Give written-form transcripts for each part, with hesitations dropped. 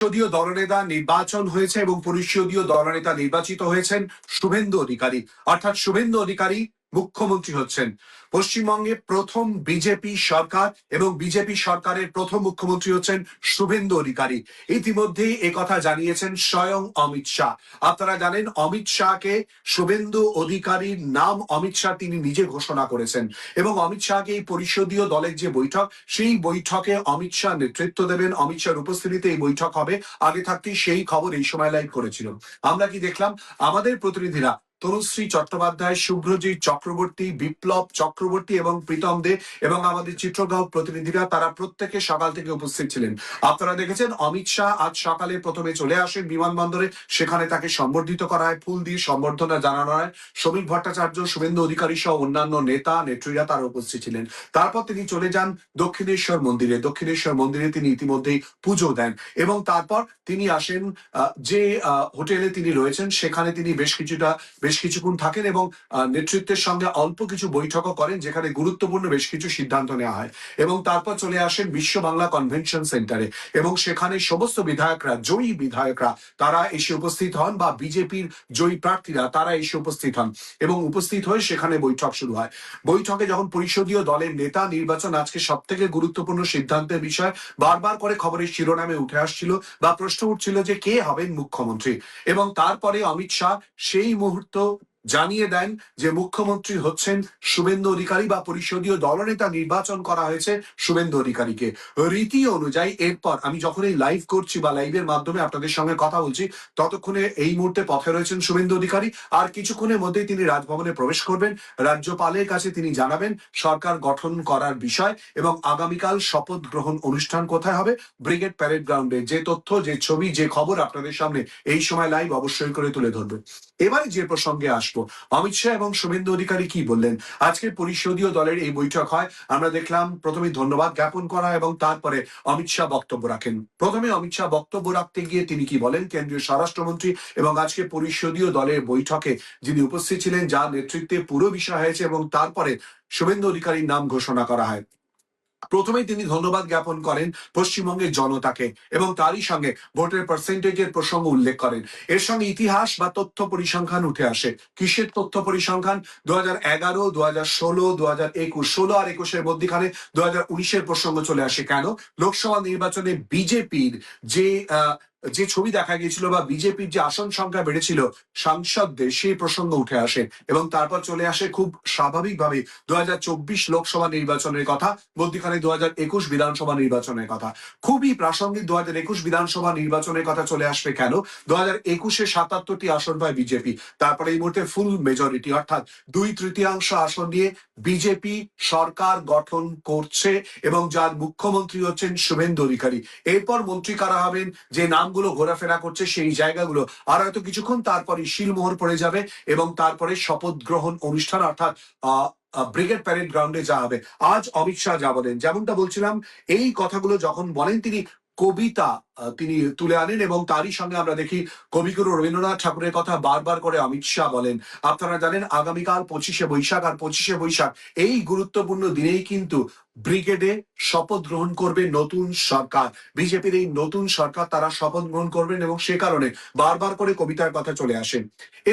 পরিষদীয় দলনেতা নির্বাচন হয়েছে এবং পরিষদীয় দলনেতা নির্বাচিত হয়েছেন শুভেন্দু অধিকারী। অর্থাৎ শুভেন্দু অধিকারী মুখ্যমন্ত্রী হচ্ছেন। পশ্চিমবঙ্গে প্রথম বিজেপি সরকার এবং বিজেপি সরকারের প্রথম মুখ্যমন্ত্রী হচ্ছেন শুভেন্দু অধিকারী। ইতিমধ্যেই কথা জানিয়েছেন স্বয়ং অমিত শাহ। আপনারা জানেন অমিত শাহকে শুভেন্দু অধিকারীর নাম অমিত শাহ তিনি নিজে ঘোষণা করেছেন এবং অমিত শাহকে এই পরিষদীয় দলের যে বৈঠক সেই বৈঠকে অমিত শাহ নেতৃত্ব দেবেন। অমিত শাহর উপস্থিতিতে এই বৈঠক হবে। আগে থাকতেই সেই খবর এই সময় লাইভ করেছিল। আমরা কি দেখলাম, আমাদের প্রতিনিধিরা তনুশ্রী চট্টোপাধ্যায়, শুভ্রজিৎ চক্রবর্তী, বিপ্লব চক্রবর্তী এবং প্রীতম দে এবং আমাদের চিত্রগ্রাহক প্রতিনিধিরা তারা প্রত্যেকে সকাল থেকে উপস্থিত ছিলেন। আপনারা দেখেছেন অমিত শাহ আজ সকালে প্রথমে চলে আসেন বিমানবন্দরে, সেখানে তাকে সম্বর্ধিত করা হয়, ফুল দিয়ে সম্বর্ধনা জানানো হয়। শ্রমিক ভট্টাচার্য, শুভেন্দু অধিকারী সহ অন্যান্য নেতা নেত্রীরা তারা উপস্থিত ছিলেন। তারপর তিনি চলে যান দক্ষিণেশ্বর মন্দিরে। দক্ষিণেশ্বর মন্দিরে তিনি ইতিমধ্যেই পুজো দেন এবং তারপর তিনি আসেন যে হোটেলে তিনি রয়েছেন সেখানে তিনি বেশ কিছুক্ষণ থাকেন এবং নেতৃত্বের সঙ্গে অল্প কিছু বৈঠকও করেন, যেখানে গুরুত্বপূর্ণ বেশ কিছু সিদ্ধান্ত নেওয়া হয় এবং তারপর চলে আসেন বিশ্ব বাংলা কনভেনশন সেন্টারে এবং সেখানে সমস্ত বিধায়করা, জয়ী বিধায়করা তারা এসে উপস্থিত হন বা বিজেপির জয়ী প্রার্থীরা তারা এসে উপস্থিত হন এবং উপস্থিত হয়ে সেখানে বৈঠক শুরু হয়। বৈঠকে যখন পরিষদীয় দলের নেতা নির্বাচন আজকে সব থেকে গুরুত্বপূর্ণ সিদ্ধান্তের বিষয় বারবার করে খবরের শিরোনামে উঠে আসছিল বা প্রশ্ন উঠছিল যে কে হবেন মুখ্যমন্ত্রী এবং তারপরে অমিত শাহ সেই মুহূর্ত জানিয়ে দেন যে মুখ্যমন্ত্রী হচ্ছেন শুভেন্দু অধিকারী বা পরিষদীয় দলনেতা নির্বাচন করা হয়েছে শুভেন্দু অধিকারীকে। রীতি অনুযায়ী এরপর আমি যখন এই লাইভ করছি বা লাইভের মাধ্যমে আপনাদের সঙ্গে কথা বলছি ততক্ষণে এই মুহূর্তে পথে রয়েছেন শুভেন্দু অধিকারী। আর কিছুক্ষণের মধ্যেই তিনি রাজভবনে প্রবেশ করবেন। রাজ্যপালের কাছে তিনি জানাবেন সরকার গঠন করার বিষয় এবং আগামীকাল শপথ গ্রহণ অনুষ্ঠান কোথায় হবে, ব্রিগেড প্যারেড গ্রাউন্ডে। যে তথ্য, যে ছবি, যে খবর আপনাদের সামনে এই সময় লাইভ অবশ্যই করে তুলে ধরবে। এবারে যে প্রসঙ্গে আসবো, অমিত শাহ এবং শুভেন্দু অধিকারী কি বললেন। আজকে পরিষদীয় দলের এই বৈঠক হয়, আমরা দেখলাম প্রথমে ধন্যবাদ জ্ঞাপন করা এবং তারপরে অমিত শাহ বক্তব্য রাখেন। প্রথমে অমিত শাহ বক্তব্য রাখতে গিয়ে তিনি কি বলেন, কেন্দ্রীয় স্বরাষ্ট্রমন্ত্রী এবং আজকে পরিষদীয় দলের বৈঠকে যিনি উপস্থিত ছিলেন যার নেতৃত্বে পুরো বিষয় হয়েছে এবং তারপরে শুভেন্দু অধিকারীর নাম ঘোষণা করা হয়। প্রথমেই তিনি ধন্যবাদ জ্ঞাপন করেন পশ্চিমবঙ্গের জনতাকে এবং তারই সঙ্গে ভোটের পার্সেন্টেজের প্রসঙ্গ উল্লেখ করেন। এর সঙ্গে ইতিহাস বা তথ্য পরিসংখ্যান উঠে আসে। কিসের তথ্য পরিসংখ্যান? 2011, 2016, 2021, 16 আর 21-এর মধ্যখানে 2019-এর প্রসঙ্গ চলে আসে। কেন? লোকসভা নির্বাচনে বিজেপির যে ছবি দেখা গিয়েছিল বা বিজেপির যে আসন সংখ্যা বেড়েছিল সাংসদদের, সেই প্রসঙ্গ উঠে আসে এবং তারপর চলে আসে খুব স্বাভাবিকভাবে 2024 লোকসভা নির্বাচনের কথা, মধ্যখানে 2021 বিধানসভা নির্বাচনের কথা। খুবই প্রাসঙ্গিক 2021 বিধানসভা নির্বাচনের কথা চলে আসবে। কেন? 2021-এ 77টি আসন পায় বিজেপি। তারপরে এই মুহূর্তে ফুল মেজরিটি অর্থাৎ 2/3 আসন নিয়ে বিজেপি সরকার গঠন করছে এবং যার মুখ্যমন্ত্রী হচ্ছেন শুভেন্দু অধিকারী। এরপর মন্ত্রী কারা হবেন, যে নামগুলো ঘোরাফেরা করছে সেই জায়গাগুলো আর হয়তো কিছুক্ষণ তারপরে শিলমোহর পড়ে যাবে এবং তারপরে শপথ গ্রহণ অনুষ্ঠান অর্থাৎ ব্রিগেড প্যারেড গ্রাউন্ডে যা হবে। আজ অমিত শাহ যা বলেন, যেমনটা বলছিলাম, এই কথাগুলো যখন বলেন তিনি কবিতা তিনি তুলে আনেন এবং তারই সঙ্গে আমরা দেখি কবিগুরু রবীন্দ্রনাথ ঠাকুরের কথা বারবার করে অমিত শাহ বলেন। আপনারা জানেন আগামীকাল 25শে বৈশাখ, আর 25শে বৈশাখ এই গুরুত্বপূর্ণ দিনেই কিন্তু ব্রিগেডে শপথ গ্রহণ করবে নতুন সরকার। বিজেপির এই নতুন সরকার তারা শপথ গ্রহণ করবেন এবং সে কারণে বারবার করে কবিতার কথা চলে আসেন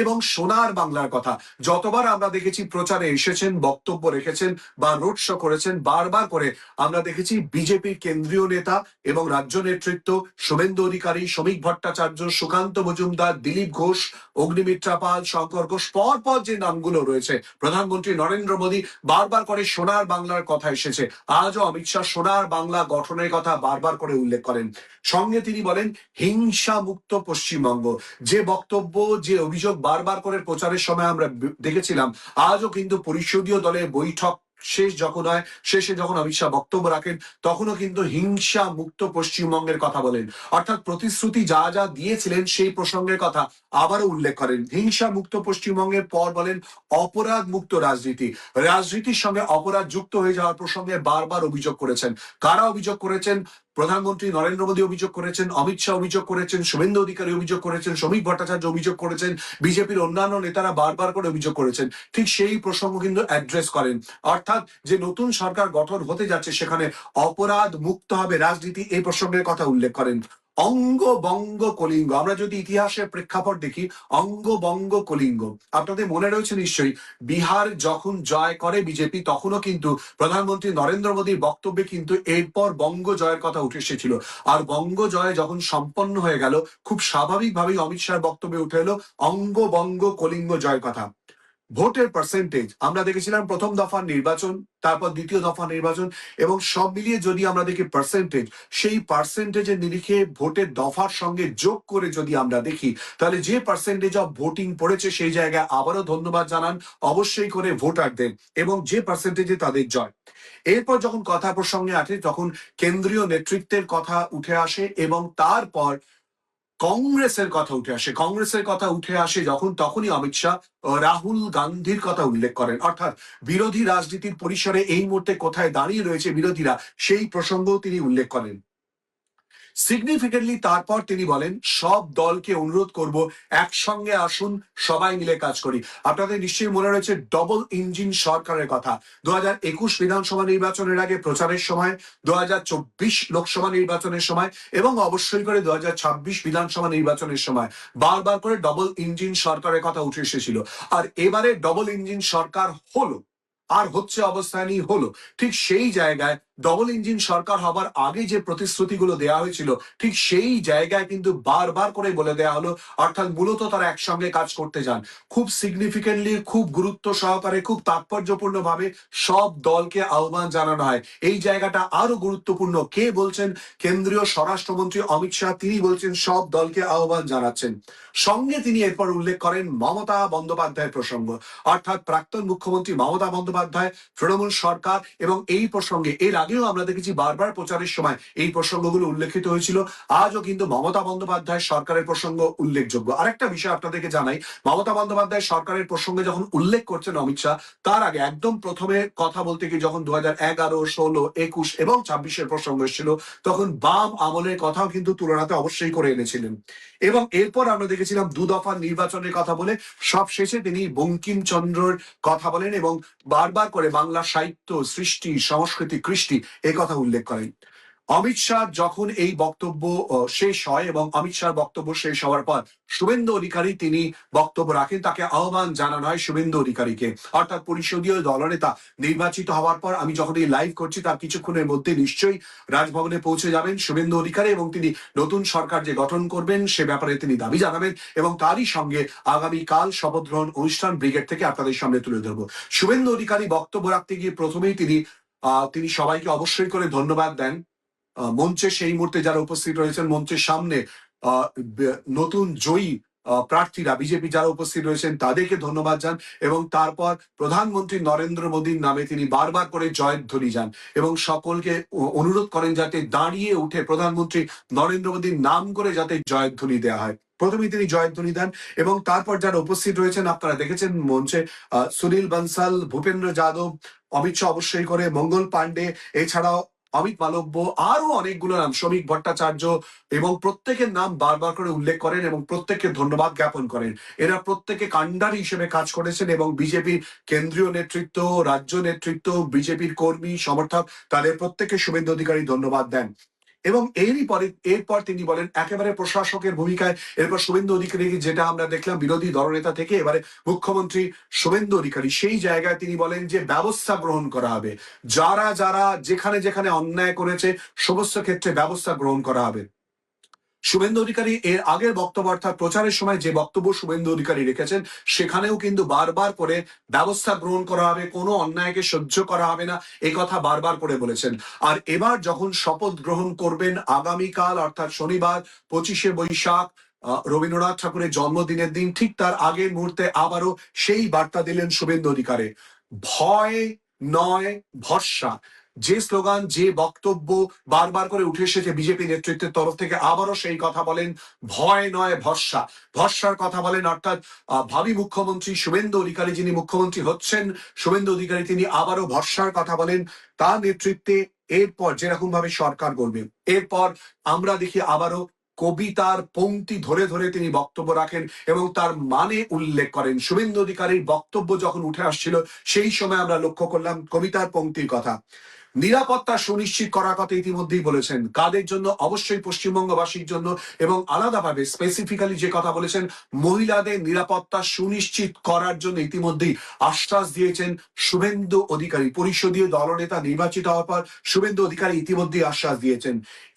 এবং সোনার বাংলার কথা যতবার আমরা দেখেছি প্রচারে এসেছেন, বক্তব্য রেখেছেন বা রোড শো করেছেন, বারবার করে আমরা দেখেছি বিজেপির কেন্দ্রীয় নেতা এবং রাজ্য নেতৃত্ব শুভেন্দু অধিকারী, শ্রমিক ভট্টাচার্য, সুকান্ত মজুমদার, দিলীপ ঘোষ, অগ্নিমিত্রা পাল, শঙ্কর ঘোষ, পরপর যে নামগুলো রয়েছে, প্রধানমন্ত্রী নরেন্দ্র মোদী বারবার করে সোনার বাংলার কথা এসেছে। আজও অমিত শাহ সোনার বাংলা গঠনের কথা বারবার করে উল্লেখ করেন। সঙ্গে তিনি বলেন হিংসা মুক্ত পশ্চিমবঙ্গ। যে বক্তব্য, যে অভিযোগ বারবার করে প্রচারের সময় আমরা দেখেছিলাম, আজও কিন্তু পরিষদীয় দলের বৈঠক শেষ যখন হয়, শেষে যখন অমিত শাহ বক্তব্য রাখেন তখনও কিন্তু হিংসা মুক্ত পশ্চিমবঙ্গের কথা বলেন। অর্থাৎ প্রতিশ্রুতি যা যা দিয়েছিলেন সেই প্রসঙ্গের কথা আবারও উল্লেখ করেন। হিংসা মুক্ত পশ্চিমবঙ্গের পর বলেন অপরাধ মুক্ত রাজনীতি। রাজনীতির সঙ্গে অপরাধ যুক্ত হয়ে যাওয়ার প্রসঙ্গে বারবার অভিযোগ করেছেন। কারা অভিযোগ করেছেন? প্রধানমন্ত্রী নরেন্দ্র মোদী অভিযোগ করেছেন, অমিত শাহ অভিযোগ করেছেন, শুভেন্দু অধিকারী অভিযোগ করেছেন, শ্রমিক ভট্টাচার্য অভিযোগ করেছেন, বিজেপির অন্যান্য নেতারা বারবার করে অভিযোগ করেছেন। ঠিক সেই প্রসঙ্গ কিন্তু অ্যাড্রেস করেন। অর্থাৎ যে নতুন সরকার গঠন হতে যাচ্ছে সেখানে অপরাধ মুক্ত হবে রাজনীতি, এই প্রসঙ্গের কথা উল্লেখ করেন। অঙ্গ বঙ্গ কলিঙ্গ, আমরা যদি ইতিহাসের প্রেক্ষাপট দেখি, অঙ্গ বঙ্গ কলিঙ্গ, আপনাদের মনে রয়েছে নিশ্চয়ই বিহার যখন জয় করে বিজেপি তখনও কিন্তু প্রধানমন্ত্রী নরেন্দ্র মোদীর বক্তব্যে কিন্তু এরপর বঙ্গ জয়ের কথা উঠে এসেছিল। আর বঙ্গ জয় যখন সম্পন্ন হয়ে গেল, খুব স্বাভাবিকভাবেই অমিত শাহর বক্তব্যে উঠে এলো অঙ্গ বঙ্গ কলিঙ্গ জয়ের কথা। ভোটের পার্সেন্টেজ আমরা দেখেছিলাম প্রথম দফার নির্বাচন, তারপর দ্বিতীয় দফা নির্বাচন, এবং সব মিলিয়ে যদি আমরা দেখি পার্সেন্টেজ, সেই পার্সেন্টেজের নিরিখে ভোটের দফার সঙ্গে যোগ করে যদি আমরা দেখি, তাহলে যে পার্সেন্টেজ অফ ভোটিং পড়েছে সেই জায়গায় আবারও ধন্যবাদ জানান অবশ্যই করে ভোটারদের, এবং যে পার্সেন্টেজে তাদের জয়। এরপর যখন কথা প্রসঙ্গে আসে তখন কেন্দ্রীয় নেতৃত্বের কথা উঠে আসে, এবং তারপর কংগ্রেসের কথা উঠে আসে। কংগ্রেসের কথা উঠে আসে যখন, তখনই অমিত শাহ রাহুল গান্ধীর কথা উল্লেখ করেন, অর্থাৎ বিরোধী রাজনীতির পরিসরে এই মুহূর্তে কোথায় দাঁড়িয়ে রয়েছে বিরোধীরা, সেই প্রসঙ্গও তিনি উল্লেখ করেন। সিগনিফিকেন্টলি তারপর তিনি বলেন সব দলকে অনুরোধ করব একসঙ্গে আসুন, সবাই মিলে কাজ করি। আপনাদের নিশ্চয়ই মনে রয়েছে ডবল ইঞ্জিন সরকারের কথা 2021 বিধানসভা নির্বাচনের আগে প্রচারের সময়, 2024 লোকসভা নির্বাচনের সময়, এবং অবশ্যই করে 2026 বিধানসভা নির্বাচনের সময় বারবার করে ডবল ইঞ্জিন সরকারের কথা উঠে এসেছিল। আর এবারে ডবল ইঞ্জিন সরকার হলো, আর হচ্ছে অবস্থানই হলো। ঠিক সেই জায়গায় ডবল ইঞ্জিন সরকার হবার আগে যে প্রতিশ্রুতিগুলো দেওয়া হয়েছিল, ঠিক সেই জায়গায় কিন্তু বারবার করে বলে দেওয়া হলো, অর্থাৎ মূলত তারা একসঙ্গে কাজ করতে যান। খুব সিগনিফিকেন্টলি, খুব গুরুত্ব সহকারে, খুব তাৎপর্যপূর্ণ ভাবে সব দলকে আহ্বান জানানো হয়। এই জায়গাটা আরো গুরুত্বপূর্ণ। কে বলছেন? কেন্দ্রীয় স্বরাষ্ট্রমন্ত্রী অমিত শাহ, তিনি বলছেন সব দলকে আহ্বান জানাচ্ছেন। সঙ্গে তিনি এরপর উল্লেখ করেন মমতা বন্দ্যোপাধ্যায়ের প্রসঙ্গ, অর্থাৎ প্রাক্তন মুখ্যমন্ত্রী মমতা বন্দ্যোপাধ্যায়, তৃণমূল সরকার, এবং এই প্রসঙ্গে এর আগেও আমরা দেখেছি বারবার প্রচারের সময় এই প্রসঙ্গগুলো উল্লেখিত হয়েছিল। আজও কিন্তু মমতা বন্দ্যোপাধ্যায় সরকারের প্রসঙ্গ উল্লেখযোগ্য। আরেকটা বিষয় আপনাদেরকে জানাই, মমতা বন্দ্যোপাধ্যায় সরকারের প্রসঙ্গে যখন উল্লেখ করছেন অমিত শাহ, তার আগে একদম প্রথমে কথা বলতে গিয়ে যখন 2011, 16, 21 এবং 26-এর প্রসঙ্গ এসেছিল, তখন বাম আমলের কথাও কিন্তু তুলনাতে অবশ্যই করে এনেছিলেন। এবং এরপর আমরা দেখেছিলাম দু দফার নির্বাচনের কথা বলে সব শেষে তিনি বঙ্কিমচন্দ্রর কথা বলেন, এবং বারবার করে বাংলা সাহিত্য, সৃষ্টি, সংস্কৃতি, কৃষ্টি এ কথা উল্লেখ করেন। অমিত শাহ যখন এই বক্তব্য শেষ হয়, এবং অমিত শাহ বক্তব্য শেষ হওয়ার পর শুভেন্দু অধিকারী তিনি বক্তব্য রাখেন, তাকে আহ্বান জানানো হয় শুভেন্দু অধিকারীকে, অর্থাৎ পরিষদীয় দলনেতা নির্বাচিত হওয়ার পর। আমি যখন এই লাইভ করছি তার কিছুক্ষণের মধ্যে নিশ্চয়ই রাজভবনে পৌঁছে যাবেন শুভেন্দু অধিকারী, এবং তিনি নতুন সরকার যে গঠন করবেন সে ব্যাপারে তিনি দাবি জানাবেন, এবং তারই সঙ্গে আগামীকাল শপথ গ্রহণ অনুষ্ঠান ব্রিগেড থেকে আপনাদের সামনে তুলে ধরবো। শুভেন্দু অধিকারী বক্তব্য রাখতে গিয়ে প্রথমেই তিনি সবাইকে অবশ্যই করে ধন্যবাদ দেন। মঞ্চে সেই মুহূর্তে যারা উপস্থিত রয়েছেন মঞ্চের সামনে, নতুন জয়ী প্রার্থীরা বিজেপি যারা উপস্থিত রয়েছেন তাদেরকে ধন্যবাদ জান, এবং তারপর প্রধানমন্ত্রী নরেন্দ্র মোদীর নামে তিনি বারবার করে জয়ধ্বনি যান, এবং সকলকে অনুরোধ করেন যাতে দাঁড়িয়ে উঠে প্রধানমন্ত্রী নরেন্দ্র মোদীর নাম করে যাতে জয়ধ্বনি দেওয়া হয়। প্রথমে তিনি জয়ধ্বনি দেন, এবং তারপর যারা উপস্থিত রয়েছেন আপনারা দেখেছেন মঞ্চে, সুনীল বনসাল, ভূপেন্দ্র যাদব, অমিত শাহ অবশ্যই করে, মঙ্গল পাণ্ডে, এছাড়াও অমিত মালব্য, আরো অনেকগুলো নাম, শ্রমিক ভট্টাচার্য, এবং প্রত্যেকের নাম বারবার করে উল্লেখ করেন এবং প্রত্যেককে ধন্যবাদ জ্ঞাপন করেন। এরা প্রত্যেকে কাণ্ডারি হিসেবে কাজ করেছেন, এবং বিজেপির কেন্দ্রীয় নেতৃত্ব, রাজ্য নেতৃত্ব, বিজেপির কর্মী সমর্থক, তাদের প্রত্যেককে শুভেন্দু অধিকারী ধন্যবাদ দেন। এবং এরপর তিনি বলেন একেবারে প্রশাসকের ভূমিকায়, এরপর শুভেন্দু অধিকারী, যেটা আমরা দেখলাম বিরোধী দলনেতা থেকে এবারে মুখ্যমন্ত্রী শুভেন্দু অধিকারী, সেই জায়গায় তিনি বলেন যে ব্যবস্থা গ্রহণ করা হবে, যারা যারা যেখানে যেখানে অন্যায় করেছে সমস্ত ক্ষেত্রে ব্যবস্থা গ্রহণ করা হবে। শুভেন্দু অধিকারী এর আগের বক্তব্য, অর্থাৎ প্রচারের সময় যে বক্তব্য শুভেন্দু অধিকারী রেখেছেন, সেখানেও কিন্তু বারবার করে ব্যবস্থা গ্রহণ করা হবে, কোনো অন্যায়কে সহ্য করা হবে না, এই কথা বারবার করে বলেছেন। আর এবার যখন শপথ গ্রহণ করবেন আগামীকাল, অর্থাৎ শনিবার 25শে বৈশাখ, রবীন্দ্রনাথ ঠাকুরের জন্মদিনের দিন, ঠিক তার আগের মুহূর্তে আবারও সেই বার্তা দিলেন শুভেন্দু অধিকারী, ভয় নয় ভরসা। যে স্লোগান, যে বক্তব্য বারবার করে উঠে এসেছে বিজেপি নেতৃত্বের তরফ থেকে, আবারও সেই কথা বলেন, ভয় নয় ভরসা। ভরসার কথা বলেন, অর্থাৎ ভাবী মুখ্যমন্ত্রী শুভেন্দু অধিকারী, যিনি মুখ্যমন্ত্রী হচ্ছেন শুভেন্দু অধিকারী, তিনি আবারও ভরসার কথা বলেন তার নেতৃত্বে। এরপর যেরকম ভাবে সরকার গড়বে, এরপর আমরা দেখি আবারও কবিতার পংক্তি ধরে ধরে তিনি বক্তব্য রাখেন এবং তার মানে উল্লেখ করেন। শুভেন্দু অধিকারীর বক্তব্য যখন উঠে আসছিল সেই সময় আমরা লক্ষ্য করলাম কবিতার পংক্তির কথা। নিরাপত্তা সুনিশ্চিত করার কথা ইতিমধ্যেই বলেছেন। কাদের জন্য? অবশ্যই পশ্চিমবঙ্গবাসীর জন্য, এবং আলাদাভাবে স্পেসিফিক্যালি যে কথা বলেছেন মহিলাদের নিরাপত্তা সুনিশ্চিত করার জন্য ইতিমধ্যেই আশ্বাস দিয়েছেন শুভেন্দু অধিকারী। পরিষদীয় দলনেতা নির্বাচিত হওয়ার পর শুভেন্দু অধিকারী ইতিমধ্যেই আশ্বাস দিয়েছেন।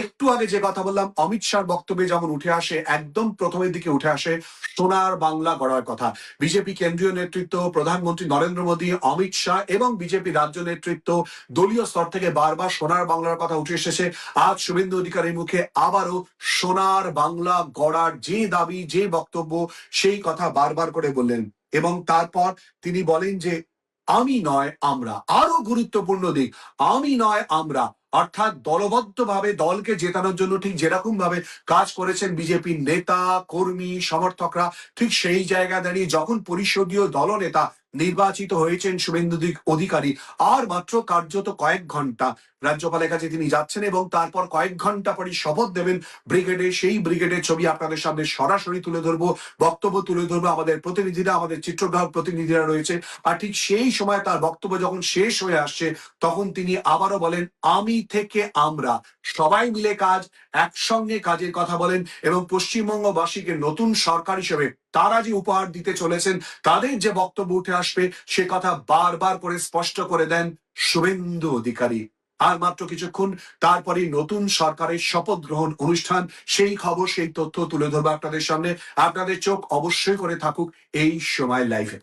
একটু আগে যে কথা বললাম, অমিত শাহর বক্তব্যে যেমন উঠে আসে, একদম প্রথমের দিকে উঠে আসে সোনার বাংলা গড়ার কথা। বিজেপি কেন্দ্রীয় নেতৃত্ব, প্রধানমন্ত্রী নরেন্দ্র মোদী, অমিত শাহ এবং বিজেপি রাজ্য নেতৃত্ব দলীয় স্তর থেকে বারবার সোনার বাংলার কথা উঠে এসেছে। আজ শুভেন্দু অধিকারীর মুখে আবারও সোনার বাংলা গড়ার যে দাবি, যে বক্তব্য, সেই কথা বারবার করে বললেন। এবং তারপর তিনি বলেন যে আমি নয় আমরা, আরো গুরুত্বপূর্ণ দিক, আমি নয় আমরা, অর্থাৎ দলবদ্ধভাবে দলকে জেতানোর জন্য ঠিক যেরকম ভাবে কাজ করেছেন বিজেপির নেতা কর্মী সমর্থকরা, ঠিক সেই জায়গা দাঁড়িয়ে যখন পরিষদীয় দলনেতা নির্বাচিত হয়েছেন শুভেন্দু অধিকারী, আর মাত্র কার্যত কয়েক ঘন্টা রাজ্যপালের কাছে তিনি যাচ্ছেন এবং তারপর কয়েক ঘন্টা পরে শপথ দেবেন ব্রিগেডে। সেই ব্রিগেডের ছবি আপনাদের সামনে সরাসরি তুলে ধরবো, বক্তব্য তুলে ধরবো, আমাদের প্রতিনিধিরা, আমাদের চিত্রগ্রাহক প্রতিনিধিরা রয়েছে। আর ঠিক সেই সময় তার বক্তব্য যখন শেষ হয়ে আসছে, তখন তিনি আবারও বলেন আমি থেকে আমরা, সবাই মিলে কাজ, একসঙ্গে কাজের কথা বলেন এবং পশ্চিমবঙ্গবাসীকে নতুন সরকার হিসেবে তারা যে উপহার দিতে চলেছেন, তাদের যে বক্তব্য উঠে আসবে, সে কথা বারবার করে স্পষ্ট করে দেন শুভেন্দু অধিকারী। আর মাত্র কিছুক্ষণ তারপরে নতুন সরকারের শপথ গ্রহণ অনুষ্ঠান, সেই খবর, সেই তথ্য তুলে ধরবো আপনাদের সামনে। আপনাদের চোখ অবশ্যই করে থাকুক এই সময় লাইভে।